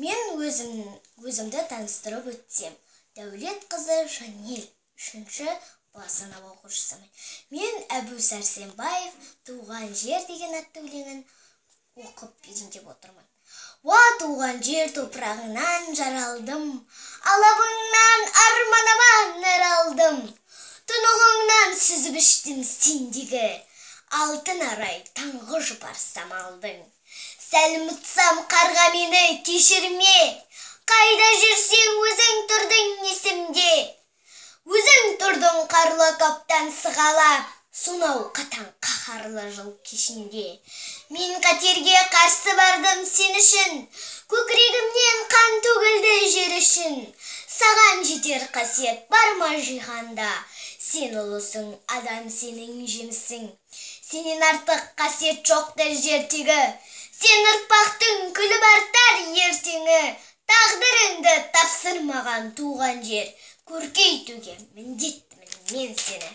Мен өзімді таныстырып өтсем. Дәулет қызы Жанел, 3-ші бас сынып оқушысымын. Мен Әбу Сәрсенбаев «Туған жер» деген атты өлеңін оқып берейін деп отырмын. Уа туған жер топырағынан жаралдым, алабыңнан арманыма нәр алдым. Тұнығыңнан сүзіп іштім сендегі, алтын арай таңғы жұпар самалдың. Сәл ұмытсам қарға мені кешірме, қайда жүрсең өзің тұрдың есімде. Өзің тұрдың қарлы қаптан сығалап, сонау қатаң қаһарлы жыл кешінде. Мен қатерге қарсы бардым сен үшін, көкірегімнен қан төгілді жер үшін. Саған жетер қасиет бар ма жиһанда, сен ұлысың, адам сенің жемісің. Сенен артық қасиет жоқтар жертегі, сен ұрпақтың күліп артар ертеңі. Тағдырыңды тапсырмаған туған жер, көркейтуге міндеттімін мен сені.